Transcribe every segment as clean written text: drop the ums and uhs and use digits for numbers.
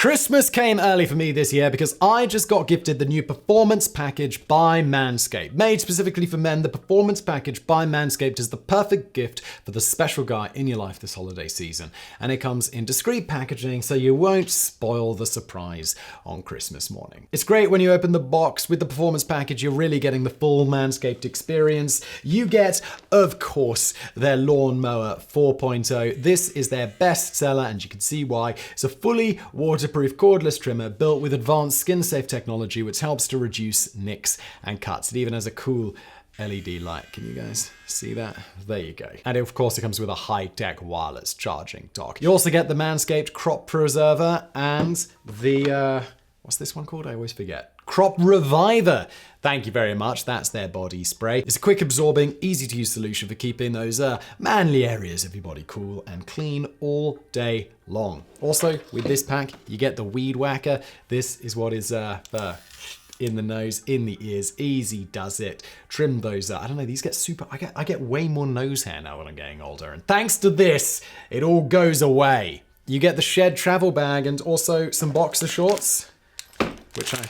Christmas came early for me this year because I just got gifted the new Performance Package by Manscaped. Made specifically for men, the Performance Package by Manscaped is the perfect gift for the special guy in your life this holiday season. And it comes in discreet packaging so you won't spoil the surprise on Christmas morning. It's great when you open the box with the Performance Package, you're really getting the full Manscaped experience. You get, of course, their Lawnmower 4.0. This is their best seller and you can see why. It's a fully waterproof cordless trimmer built with advanced skin-safe technology which helps to reduce nicks and cuts. It even has a cool LED light. Can you guys see that? There you go. And of course it comes with a high-tech wireless charging dock. You also get the Manscaped Crop Preserver and the, what's this one called? I always forget. Crop Reviver. Thank you very much. That's their body spray. It's a quick absorbing, easy to use solution for keeping those manly areas of your body cool and clean all day long. Also, with this pack, you get the Weed Whacker. This is what is in the nose, in the ears, easy does it. Trim those up. I don't know, these get super, I get way more nose hair now when I'm getting older. And thanks to this, it all goes away. You get the Shed travel bag and also some boxer shorts, which I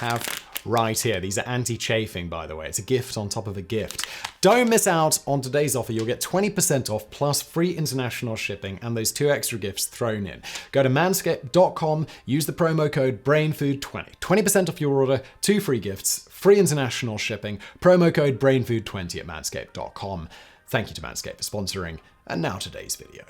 have right here. These are anti-chafing, by the way. It's a gift on top of a gift. Don't miss out on today's offer. You'll get 20% off plus free international shipping and those 2 extra gifts thrown in. Go to manscaped.com, use the promo code BRAINFOOD20. 20% off your order, 2 free gifts, free international shipping, promo code BRAINFOOD20 at manscaped.com. Thank you to Manscaped for sponsoring. And now today's video.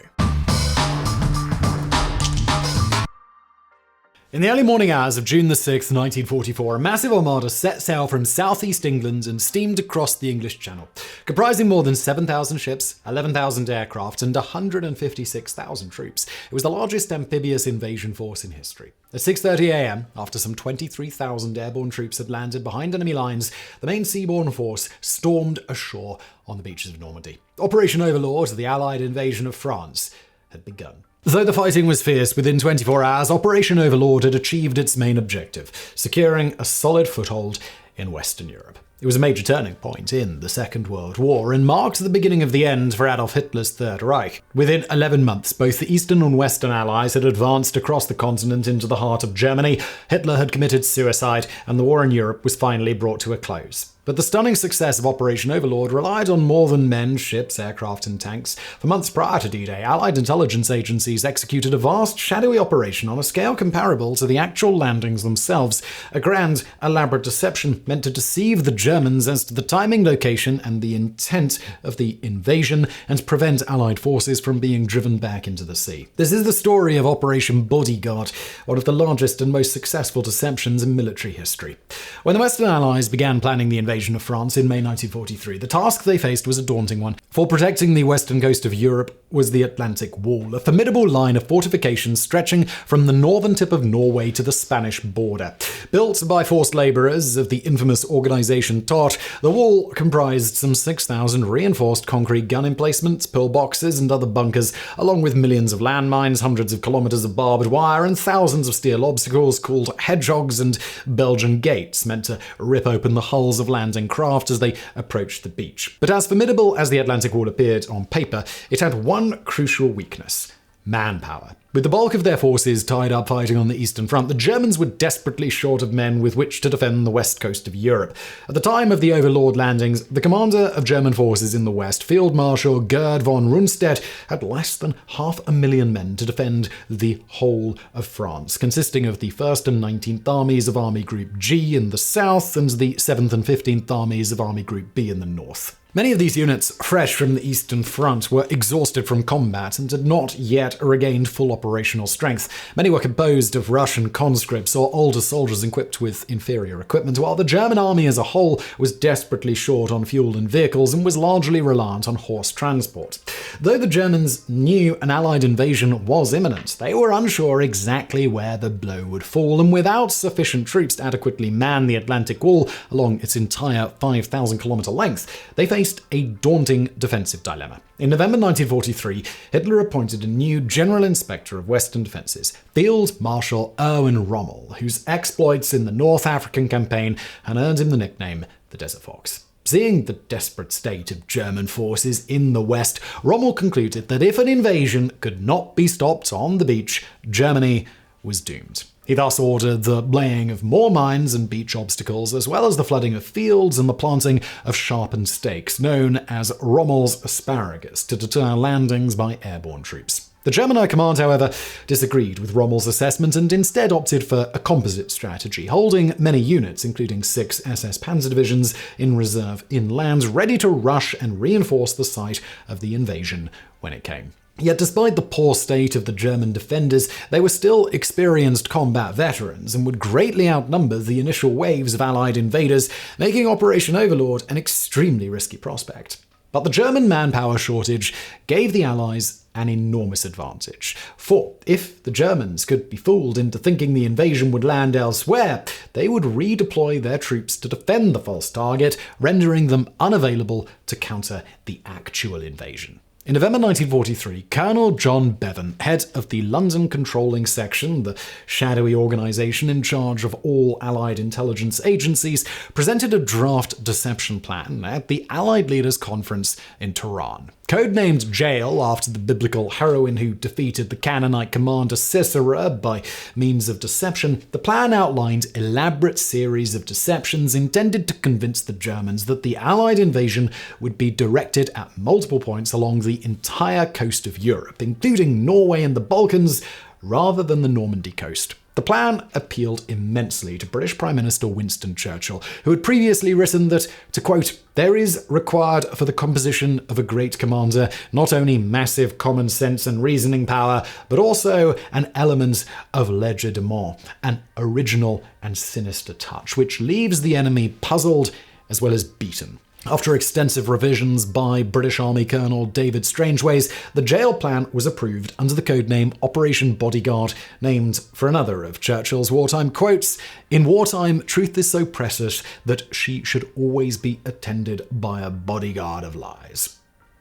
In the early morning hours of June the 6th, 1944, a massive armada set sail from southeast England and steamed across the English Channel, comprising more than 7,000 ships, 11,000 aircraft, and 156,000 troops. It was the largest amphibious invasion force in history. At 6:30 a.m., after some 23,000 airborne troops had landed behind enemy lines, the main seaborne force stormed ashore on the beaches of Normandy. Operation Overlord, the Allied invasion of France, had begun. Though the fighting was fierce, within 24 hours, Operation Overlord had achieved its main objective, securing a solid foothold in Western Europe. It was a major turning point in the Second World War and marked the beginning of the end for Adolf Hitler's Third Reich. Within 11 months, both the Eastern and Western Allies had advanced across the continent into the heart of Germany, Hitler had committed suicide, and the war in Europe was finally brought to a close. But the stunning success of Operation Overlord relied on more than men, ships, aircraft, and tanks. For months prior to D-Day, Allied intelligence agencies executed a vast, shadowy operation on a scale comparable to the actual landings themselves. A grand, elaborate deception meant to deceive the Germans as to the timing, location, and the intent of the invasion, and prevent Allied forces from being driven back into the sea. This is the story of Operation Bodyguard, one of the largest and most successful deceptions in military history. When the Western Allies began planning the invasion of France in May 1943, the task they faced was a daunting one. For protecting the western coast of Europe was the Atlantic Wall, a formidable line of fortifications stretching from the northern tip of Norway to the Spanish border. Built by forced laborers of the infamous organization Todt, the wall comprised some 6,000 reinforced concrete gun emplacements, pillboxes, and other bunkers, along with millions of landmines, hundreds of kilometers of barbed wire, and thousands of steel obstacles called hedgehogs and Belgian gates, meant to rip open the hulls of landing craft as they approached the beach. But as formidable as the Atlantic Wall appeared on paper, it had one crucial weakness: manpower. With the bulk of their forces tied up fighting on the Eastern Front, the Germans were desperately short of men with which to defend the west coast of Europe. At the time of the Overlord landings, the commander of German forces in the west, Field Marshal Gerd von Rundstedt, had less than 500,000 men to defend the whole of France, consisting of the 1st and 19th Armies of Army Group G in the south and the 7th and 15th Armies of Army Group B in the north. Many of these units, fresh from the Eastern Front, were exhausted from combat and had not yet regained full operational strength. Many were composed of Russian conscripts or older soldiers equipped with inferior equipment, while the German army as a whole was desperately short on fuel and vehicles and was largely reliant on horse transport. Though the Germans knew an Allied invasion was imminent, they were unsure exactly where the blow would fall, and without sufficient troops to adequately man the Atlantic Wall along its entire 5,000-kilometer length, they faced a daunting defensive dilemma. In November 1943, Hitler appointed a new General Inspector of Western Defences, Field Marshal Erwin Rommel, whose exploits in the North African campaign had earned him the nickname the Desert Fox. Seeing the desperate state of German forces in the West, Rommel concluded that if an invasion could not be stopped on the beach, Germany was doomed. He thus ordered the laying of more mines and beach obstacles, as well as the flooding of fields and the planting of sharpened stakes, known as Rommel's asparagus, to deter landings by airborne troops. The German High Command, however, disagreed with Rommel's assessment and instead opted for a composite strategy, holding many units, including 6 SS Panzer divisions, in reserve inland, ready to rush and reinforce the site of the invasion when it came. Yet despite the poor state of the German defenders, they were still experienced combat veterans and would greatly outnumber the initial waves of Allied invaders, making Operation Overlord an extremely risky prospect. But the German manpower shortage gave the Allies an enormous advantage. For if the Germans could be fooled into thinking the invasion would land elsewhere, they would redeploy their troops to defend the false target, rendering them unavailable to counter the actual invasion. In November 1943, Colonel John Bevan, head of the London Controlling Section, the shadowy organisation in charge of all Allied intelligence agencies, presented a draft deception plan at the Allied Leaders' Conference in Tehran. Codenamed Jael after the biblical heroine who defeated the Canaanite commander Sisera by means of deception, the plan outlined an elaborate series of deceptions intended to convince the Germans that the Allied invasion would be directed at multiple points along the entire coast of Europe, including Norway and the Balkans, rather than the Normandy coast. The plan appealed immensely to British Prime Minister Winston Churchill, who had previously written that, to quote, "There is required for the composition of a great commander not only massive common sense and reasoning power, but also an element of legerdemain, an original and sinister touch, which leaves the enemy puzzled as well as beaten." After extensive revisions by British Army Colonel David Strangeways, the Jael plan was approved under the codename Operation Bodyguard, named for another of Churchill's wartime quotes: "In wartime, truth is so precious that she should always be attended by a bodyguard of lies."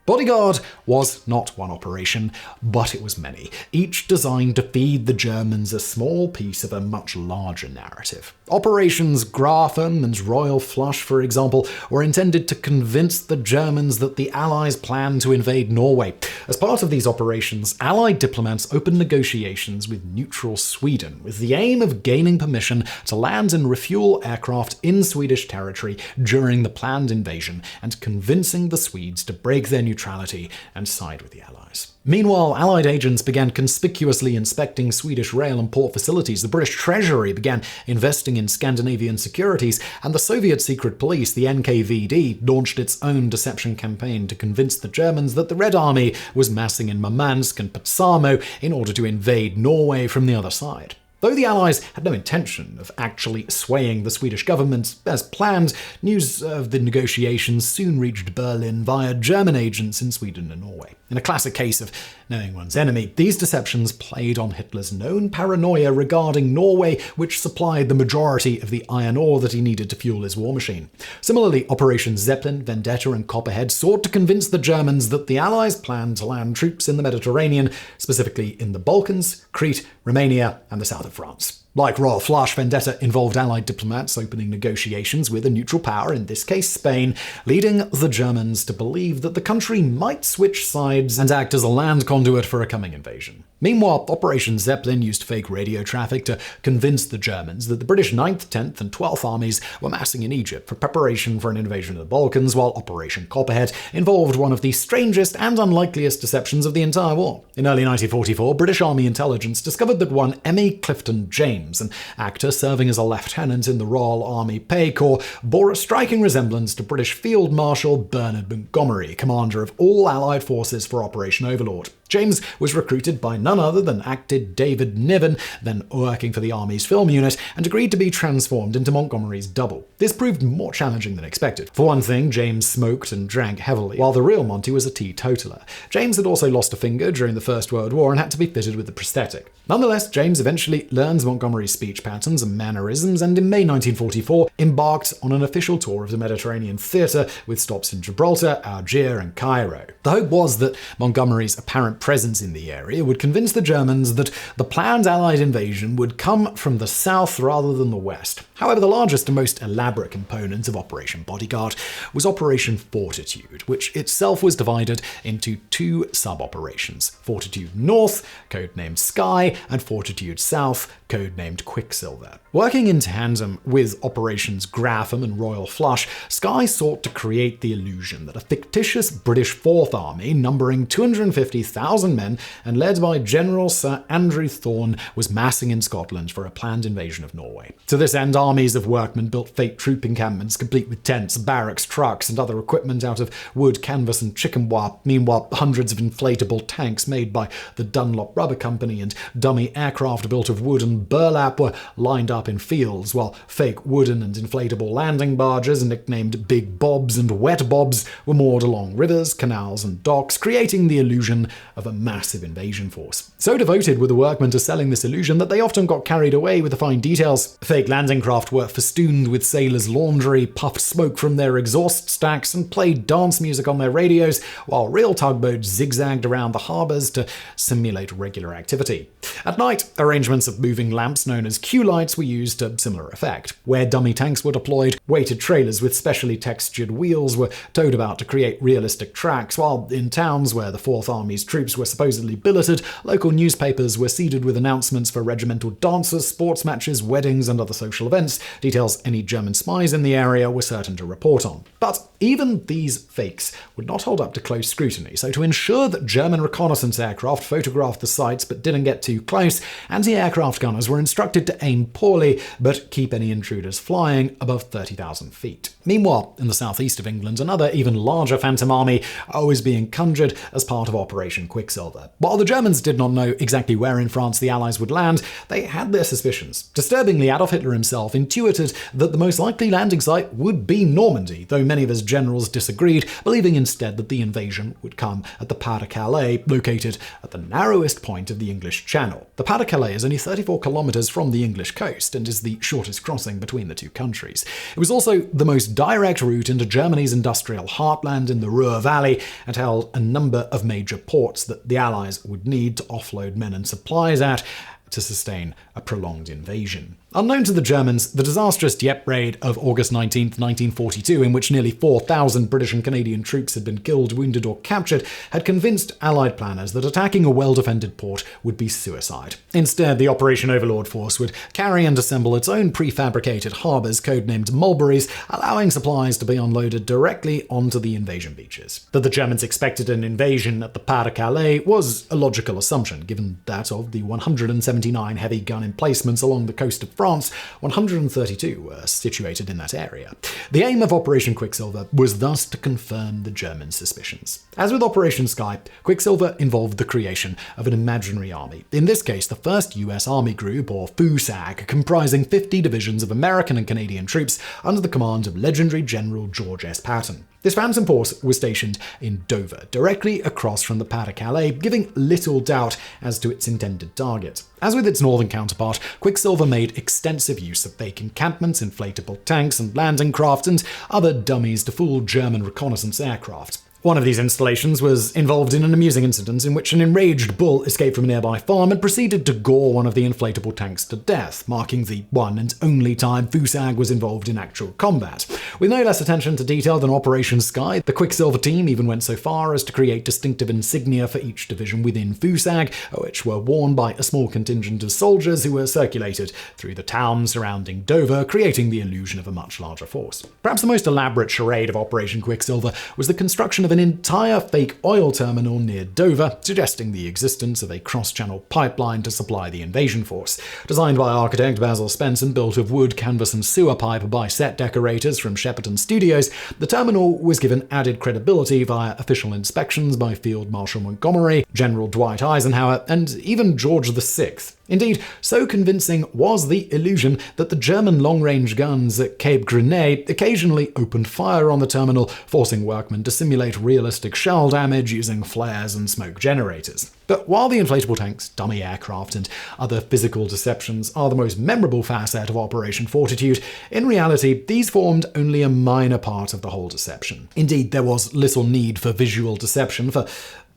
Bodyguard was not one operation, but it was many, each designed to feed the Germans a small piece of a much larger narrative. Operations Grafham and Royal Flush, for example, were intended to convince the Germans that the Allies planned to invade Norway. As part of these operations, Allied diplomats opened negotiations with neutral Sweden, with the aim of gaining permission to land and refuel aircraft in Swedish territory during the planned invasion, and convincing the Swedes to break their neutrality and side with the Allies. Meanwhile, Allied agents began conspicuously inspecting Swedish rail and port facilities, the British Treasury began investing in Scandinavian securities, and the Soviet secret police, the NKVD, launched its own deception campaign to convince the Germans that the Red Army was massing in Murmansk and Petsamo in order to invade Norway from the other side. Though the Allies had no intention of actually swaying the Swedish government as planned, news of the negotiations soon reached Berlin via German agents in Sweden and Norway. In a classic case of knowing one's enemy, these deceptions played on Hitler's known paranoia regarding Norway, which supplied the majority of the iron ore that he needed to fuel his war machine. Similarly, Operations Zeppelin, Vendetta, and Copperhead sought to convince the Germans that the Allies planned to land troops in the Mediterranean, specifically in the Balkans, Crete, Romania, and the south of France. Like Royal Flush, Vendetta involved Allied diplomats opening negotiations with a neutral power, in this case Spain, leading the Germans to believe that the country might switch sides and act as a land conduit for a coming invasion. Meanwhile, Operation Zeppelin used fake radio traffic to convince the Germans that the British 9th, 10th, and 12th armies were massing in Egypt for preparation for an invasion of the Balkans, while Operation Copperhead involved one of the strangest and unlikeliest deceptions of the entire war. In early 1944, British Army intelligence discovered that one Emmy Clifton James, an actor serving as a lieutenant in the Royal Army Pay Corps, bore a striking resemblance to British Field Marshal Bernard Montgomery, commander of all Allied forces for Operation Overlord. James was recruited by none other than actor David Niven, then working for the Army's film unit, and agreed to be transformed into Montgomery's double. This proved more challenging than expected. For one thing, James smoked and drank heavily, while the real Monty was a teetotaler. James had also lost a finger during the First World War and had to be fitted with a prosthetic. Nonetheless, James eventually learns Montgomery's speech patterns and mannerisms, and in May 1944 embarked on an official tour of the Mediterranean theatre with stops in Gibraltar, Algiers, and Cairo. The hope was that Montgomery's apparent presence in the area would convince the Germans that the planned Allied invasion would come from the south rather than the west. However, the largest and most elaborate component of Operation Bodyguard was Operation Fortitude, which itself was divided into two sub-operations: Fortitude North, codenamed Sky, and Fortitude South, codenamed Quicksilver. Working in tandem with Operations Gratham and Royal Flush, Sky sought to create the illusion that a fictitious British Fourth Army, numbering 250,000 men and led by General Sir Andrew Thorne, was massing in Scotland for a planned invasion of Norway. To this end, armies of workmen built fake troop encampments complete with tents, barracks, trucks, and other equipment out of wood, canvas, and chicken wire. Meanwhile, hundreds of inflatable tanks made by the Dunlop Rubber Company and dummy aircraft built of wood and burlap were lined up in fields, while fake wooden and inflatable landing barges, nicknamed Big Bobs and Wet Bobs, were moored along rivers, canals, and docks, creating the illusion of a massive invasion force. So devoted were the workmen to selling this illusion that they often got carried away with the fine details. Fake landing craft were festooned with sailors' laundry, puffed smoke from their exhaust stacks, and played dance music on their radios, while real tugboats zigzagged around the harbours to simulate regular activity. At night, arrangements of moving lamps known as queue lights were used to similar effect. Where dummy tanks were deployed, weighted trailers with specially textured wheels were towed about to create realistic tracks, while in towns where the Fourth Army's troops were supposedly billeted, local newspapers were seeded with announcements for regimental dances, sports matches, weddings, and other social events, details any German spies in the area were certain to report on. But even these fakes would not hold up to close scrutiny, so to ensure that German reconnaissance aircraft photographed the sites but didn't get too close, anti-aircraft gunners were instructed to aim poorly but keep any intruders flying above 30,000 feet. Meanwhile, in the southeast of England, another even larger Phantom Army was being conjured as part of Operation Quicksilver. While the Germans did not know exactly where in France the Allies would land, they had their suspicions. Disturbingly, Adolf Hitler himself intuited that the most likely landing site would be Normandy, though many of his generals disagreed, believing instead that the invasion would come at the Pas-de-Calais, located at the narrowest point of the English Channel. The Pas-de-Calais is only 34 kilometers from the English coast and is the shortest crossing between the two countries. It was also the most direct route into Germany's industrial heartland in the Ruhr Valley and held a number of major ports that the Allies would need to offload men and supplies at to sustain a prolonged invasion. Unknown to the Germans, the disastrous Dieppe raid of August 19, 1942, in which nearly 4,000 British and Canadian troops had been killed, wounded, or captured, had convinced Allied planners that attacking a well-defended port would be suicide. Instead, the Operation Overlord force would carry and assemble its own prefabricated harbours, codenamed Mulberries, allowing supplies to be unloaded directly onto the invasion beaches. That the Germans expected an invasion at the Pas-de-Calais was a logical assumption, given that of the 179 heavy gun emplacements along the coast of France, 132 were situated in that area. The aim of Operation Quicksilver was thus to confirm the German suspicions. As with Operation Sky, Quicksilver involved the creation of an imaginary army, in this case the 1st US Army Group, or FUSAG, comprising 50 divisions of American and Canadian troops under the command of legendary General George S. Patton. This phantom force was stationed in Dover, directly across from the Pas-de-Calais, giving little doubt as to its intended target. As with its northern counterpart, Quicksilver made extensive use of fake encampments, inflatable tanks, and landing craft, and other dummies to fool German reconnaissance aircraft. One of these installations was involved in an amusing incident in which an enraged bull escaped from a nearby farm and proceeded to gore one of the inflatable tanks to death, marking the one and only time FUSAG was involved in actual combat. With no less attention to detail than Operation Sky, the Quicksilver team even went so far as to create distinctive insignia for each division within FUSAG, which were worn by a small contingent of soldiers who were circulated through the town surrounding Dover, creating the illusion of a much larger force. Perhaps the most elaborate charade of Operation Quicksilver was the construction of an entire fake oil terminal near Dover, suggesting the existence of a cross-channel pipeline to supply the invasion force. Designed by architect Basil Spence and built of wood, canvas, and sewer pipe by set decorators from Shepperton Studios, the terminal was given added credibility via official inspections by Field Marshal Montgomery, General Dwight Eisenhower, and even George VI. Indeed, so convincing was the illusion that the German long-range guns at Cape Grenay occasionally opened fire on the terminal, forcing workmen to simulate realistic shell damage using flares and smoke generators. But while the inflatable tanks, dummy aircraft, and other physical deceptions are the most memorable facet of Operation Fortitude, in reality, these formed only a minor part of the whole deception. Indeed, there was little need for visual deception, for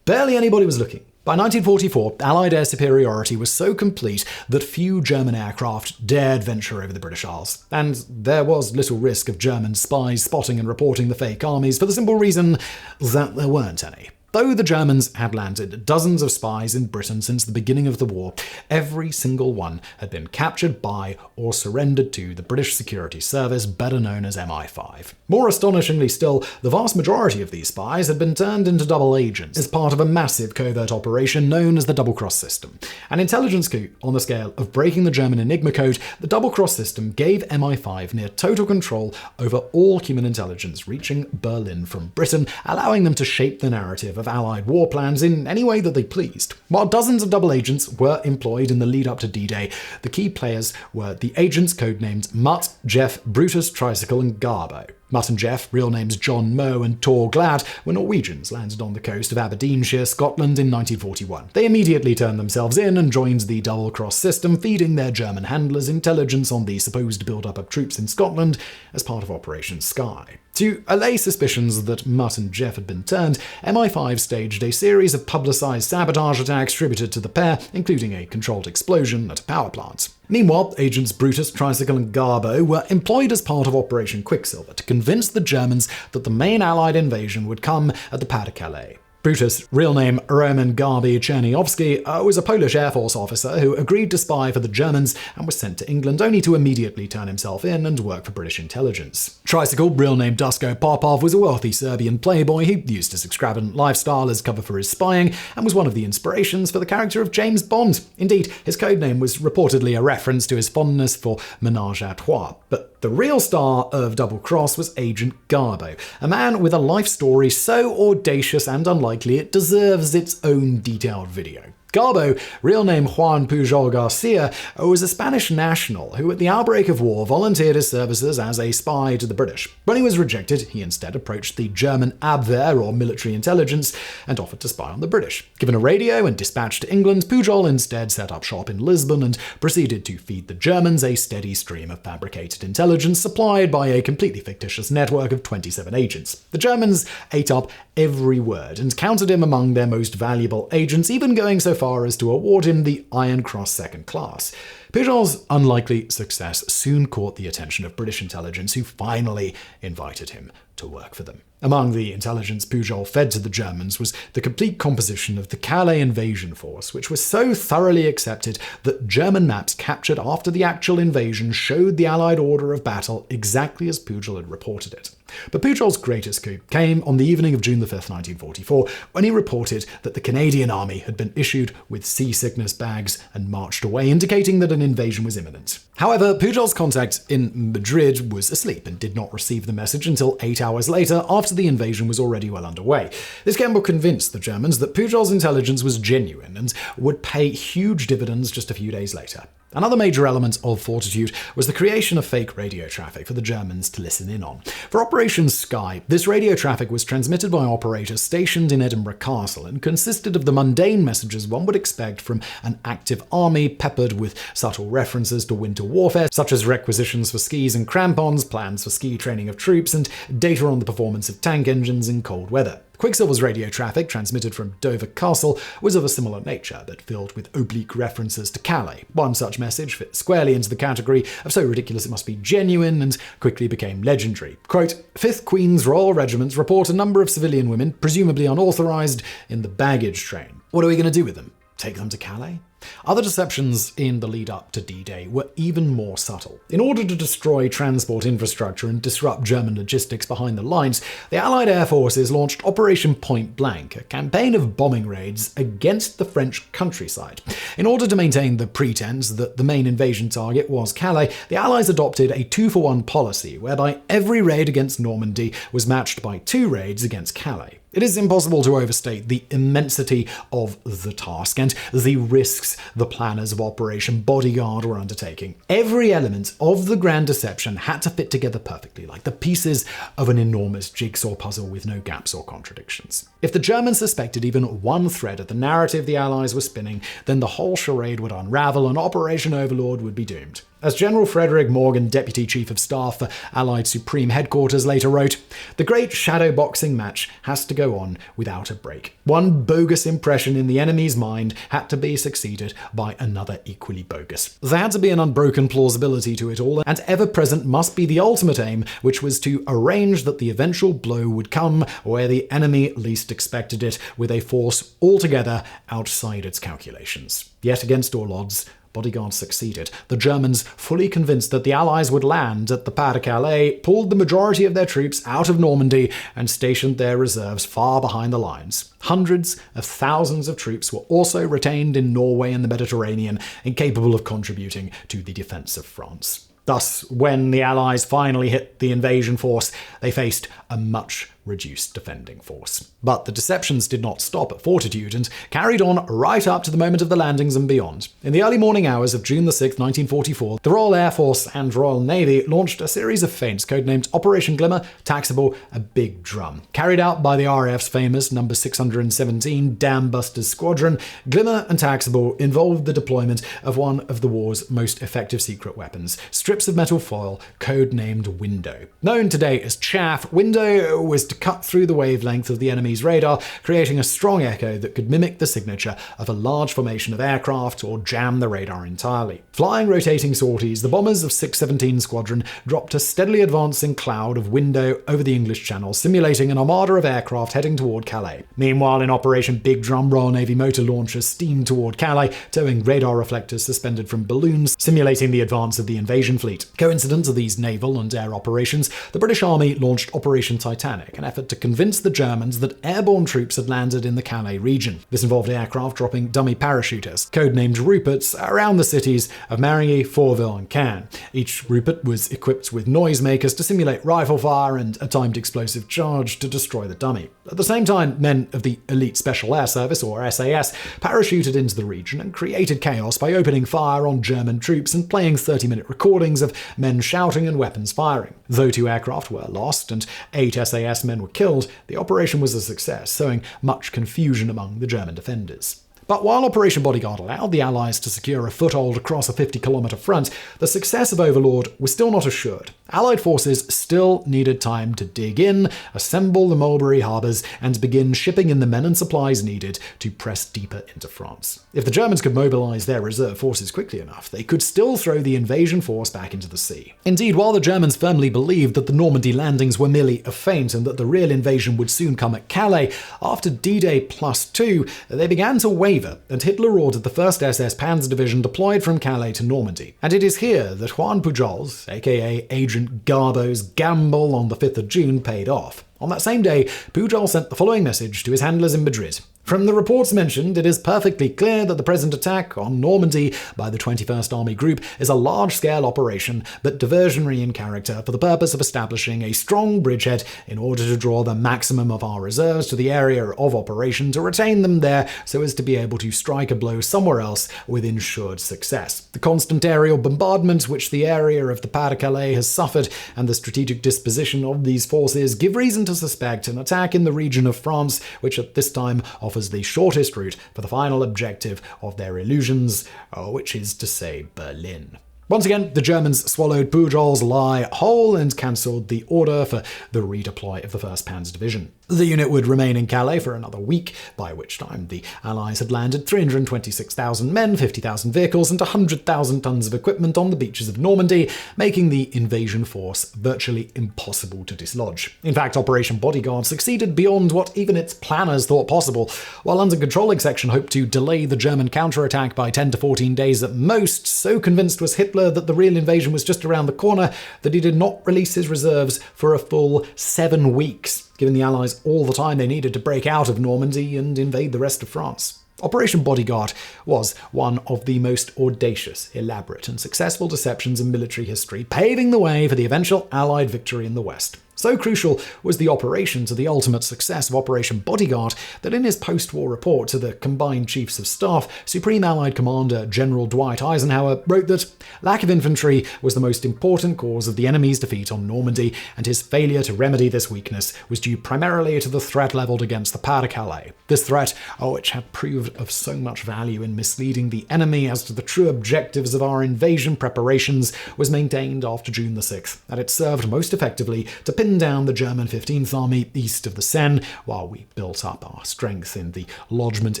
barely anybody was looking. By 1944, Allied air superiority was so complete that few German aircraft dared venture over the British Isles, and there was little risk of German spies spotting and reporting the fake armies for the simple reason that there weren't any. Though the Germans had landed dozens of spies in Britain since the beginning of the war, every single one had been captured by or surrendered to the British Security Service, better known as MI5. More astonishingly still, the vast majority of these spies had been turned into double agents as part of a massive covert operation known as the Double Cross system. An intelligence coup on the scale of breaking the German Enigma code, the Double Cross system gave MI5 near total control over all human intelligence reaching Berlin from Britain, allowing them to shape the narrative of Allied war plans in any way that they pleased. While dozens of double agents were employed in the lead up to D-Day, the key players were the agents codenamed Mutt, Jeff, Brutus, Tricycle, and Garbo. Mutt and Jeff, real names John Moe and Tor Glad, were Norwegians landed on the coast of Aberdeenshire, Scotland in 1941. They immediately turned themselves in and joined the Double Cross system, feeding their German handlers intelligence on the supposed build-up of troops in Scotland as part of Operation Sky. To allay suspicions that Mutt and Jeff had been turned, MI5 staged a series of publicised sabotage attacks attributed to the pair, including a controlled explosion at a power plant. Meanwhile, agents Brutus, Tricycle, and Garbo were employed as part of Operation Quicksilver to convince the Germans that the main Allied invasion would come at the Pas-de-Calais. Brutus, real name Roman Garbi Cherniowski, was a Polish Air Force officer who agreed to spy for the Germans and was sent to England only to immediately turn himself in and work for British intelligence. Tricycle, real name Dusko Popov, was a wealthy Serbian playboy who used his extravagant lifestyle as cover for his spying and was one of the inspirations for the character of James Bond. Indeed, his codename was reportedly a reference to his fondness for Ménage à Trois. But the real star of Double Cross was Agent Garbo, a man with a life story so audacious and unlikely it deserves its own detailed video. Garbo, real name Juan Pujol Garcia, was a Spanish national who at the outbreak of war volunteered his services as a spy to the British. When he was rejected, he instead approached the German Abwehr, or military intelligence, and offered to spy on the British. Given a radio and dispatched to England, Pujol instead set up shop in Lisbon and proceeded to feed the Germans a steady stream of fabricated intelligence supplied by a completely fictitious network of 27 agents. The Germans ate up every word and counted him among their most valuable agents, even going so far as to award him the Iron Cross Second Class. Pujol's unlikely success soon caught the attention of British intelligence, who finally invited him to work for them. Among the intelligence Pujol fed to the Germans was the complete composition of the Calais invasion force, which was so thoroughly accepted that German maps captured after the actual invasion showed the Allied order of battle exactly as Pujol had reported it. But Pujol's greatest coup came on the evening of June 5, 1944, when he reported that the Canadian army had been issued with seasickness bags and marched away, indicating that an invasion was imminent. However, Pujol's contact in Madrid was asleep and did not receive the message until 8 hours later, after the invasion was already well underway. This gamble convinced the Germans that Pujol's intelligence was genuine and would pay huge dividends just a few days later. Another major element of Fortitude was the creation of fake radio traffic for the Germans to listen in on. For Operation Sky, this radio traffic was transmitted by operators stationed in Edinburgh Castle and consisted of the mundane messages one would expect from an active army, peppered with subtle references to winter warfare, such as requisitions for skis and crampons, plans for ski training of troops, and data on the performance of tank engines in cold weather. Quicksilver's radio traffic, transmitted from Dover Castle, was of a similar nature, but filled with oblique references to Calais. One such message fit squarely into the category of so ridiculous it must be genuine, and quickly became legendary. Quote, 5th Queen's Royal Regiments report a number of civilian women, presumably unauthorized, in the baggage train. What are we going to do with them? Take them to Calais? Other deceptions in the lead-up to D-Day were even more subtle. In order to destroy transport infrastructure and disrupt German logistics behind the lines, the Allied air forces launched Operation Point Blank, a campaign of bombing raids against the French countryside. In order to maintain the pretense that the main invasion target was Calais, the Allies adopted a 2-for-1 policy, whereby every raid against Normandy was matched by 2 raids against Calais. It is impossible to overstate the immensity of the task and the risks the planners of Operation Bodyguard were undertaking. Every element of the grand deception had to fit together perfectly, like the pieces of an enormous jigsaw puzzle with no gaps or contradictions. If the Germans suspected even one thread of the narrative the Allies were spinning, then the whole charade would unravel and Operation Overlord would be doomed. As General Frederick Morgan, Deputy Chief of Staff for Allied Supreme Headquarters, later wrote, "The great shadow boxing match has to go on without a break. One bogus impression in the enemy's mind had to be succeeded by another equally bogus. There had to be an unbroken plausibility to it all, and ever present must be the ultimate aim, which was to arrange that the eventual blow would come where the enemy least expected it, with a force altogether outside its calculations." Yet against all odds, Bodyguard succeeded. The Germans, fully convinced that the Allies would land at the Pas de Calais, pulled the majority of their troops out of Normandy and stationed their reserves far behind the lines. Hundreds of thousands of troops were also retained in Norway and the Mediterranean, incapable of contributing to the defence of France. Thus, when the Allies finally hit the invasion force, they faced a much reduced defending force. But the deceptions did not stop at Fortitude and carried on right up to the moment of the landings and beyond. In the early morning hours of June 6, 1944, the Royal Air Force and Royal Navy launched a series of feints codenamed Operation Glimmer, Taxable, a Big Drum. Carried out by the RAF's famous No. 617 Dam Busters Squadron, Glimmer and Taxable involved the deployment of one of the war's most effective secret weapons, strips of metal foil codenamed Window. Known today as chaff, Window was to cut through the wavelength of the enemy's radar, creating a strong echo that could mimic the signature of a large formation of aircraft or jam the radar entirely. Flying rotating sorties, the bombers of 617 Squadron dropped a steadily advancing cloud of Window over the English Channel, simulating an armada of aircraft heading toward Calais. Meanwhile, in Operation Big Drum, Royal Navy motor launchers steamed toward Calais, towing radar reflectors suspended from balloons, simulating the advance of the invasion fleet. Coincident to these naval and air operations, the British Army launched Operation Titanic, an effort to convince the Germans that airborne troops had landed in the Calais region. This involved aircraft dropping dummy parachuters, codenamed Ruperts, around the cities of Marigny, Fourville, and Caen. Each Rupert was equipped with noisemakers to simulate rifle fire and a timed explosive charge to destroy the dummy. At the same time, men of the Elite Special Air Service, or SAS, parachuted into the region and created chaos by opening fire on German troops and playing 30-minute recordings of men shouting and weapons firing. Though 2 aircraft were lost and 8 SAS men were killed, the operation was a success, sowing much confusion among the German defenders. But while Operation Bodyguard allowed the Allies to secure a foothold across a 50-kilometre front, the success of Overlord was still not assured. Allied forces still needed time to dig in, assemble the Mulberry harbours, and begin shipping in the men and supplies needed to press deeper into France. If the Germans could mobilise their reserve forces quickly enough, they could still throw the invasion force back into the sea. Indeed, while the Germans firmly believed that the Normandy landings were merely a feint and that the real invasion would soon come at Calais, after D-Day +2, they began to waver, and Hitler ordered the 1st SS Panzer Division deployed from Calais to Normandy. And it is here that Juan Pujol's, aka Agent Garbo's, gamble on the 5th of June paid off. On that same day, Pujol sent the following message to his handlers in Madrid. From the reports mentioned, it is perfectly clear that the present attack on Normandy by the 21st Army Group is a large-scale operation, but diversionary in character, for the purpose of establishing a strong bridgehead in order to draw the maximum of our reserves to the area of operation to retain them there so as to be able to strike a blow somewhere else with ensured success. The constant aerial bombardment which the area of the Pas de Calais has suffered and the strategic disposition of these forces give reason to suspect an attack in the region of France, which at this time offers the shortest route for the final objective of their illusions, which is to say Berlin. Once again, the Germans swallowed Pujol's lie whole and cancelled the order for the redeploy of the 1st Panzer Division. The unit would remain in Calais for another week, by which time the Allies had landed 326,000 men, 50,000 vehicles, and 100,000 tons of equipment on the beaches of Normandy, making the invasion force virtually impossible to dislodge. In fact, Operation Bodyguard succeeded beyond what even its planners thought possible. While London Controlling Section hoped to delay the German counterattack by 10 to 14 days at most, so convinced was Hitler that the real invasion was just around the corner that he did not release his reserves for a full 7 weeks, giving the Allies all the time they needed to break out of Normandy and invade the rest of France. Operation Bodyguard was one of the most audacious, elaborate, and successful deceptions in military history, paving the way for the eventual Allied victory in the West. So crucial was the operation to the ultimate success of Operation Bodyguard that in his post-war report to the Combined Chiefs of Staff, Supreme Allied Commander General Dwight Eisenhower wrote that lack of infantry was the most important cause of the enemy's defeat on Normandy, and his failure to remedy this weakness was due primarily to the threat levelled against the Pas-de-Calais. This threat, which had proved of so much value in misleading the enemy as to the true objectives of our invasion preparations, was maintained after June the 6th, and it served most effectively to pin down the German 15th Army east of the Seine, while we built up our strength in the lodgement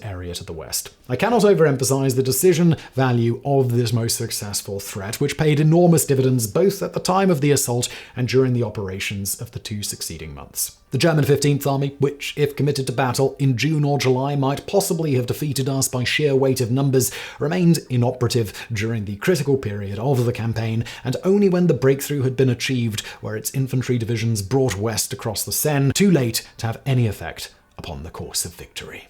area to the west. I cannot overemphasize the decision value of this most successful threat, which paid enormous dividends both at the time of the assault and during the operations of the 2 succeeding months. The German 15th Army, which, if committed to battle in June or July, might possibly have defeated us by sheer weight of numbers, remained inoperative during the critical period of the campaign, and only when the breakthrough had been achieved were its infantry divisions brought west across the Seine, too late to have any effect upon the course of victory.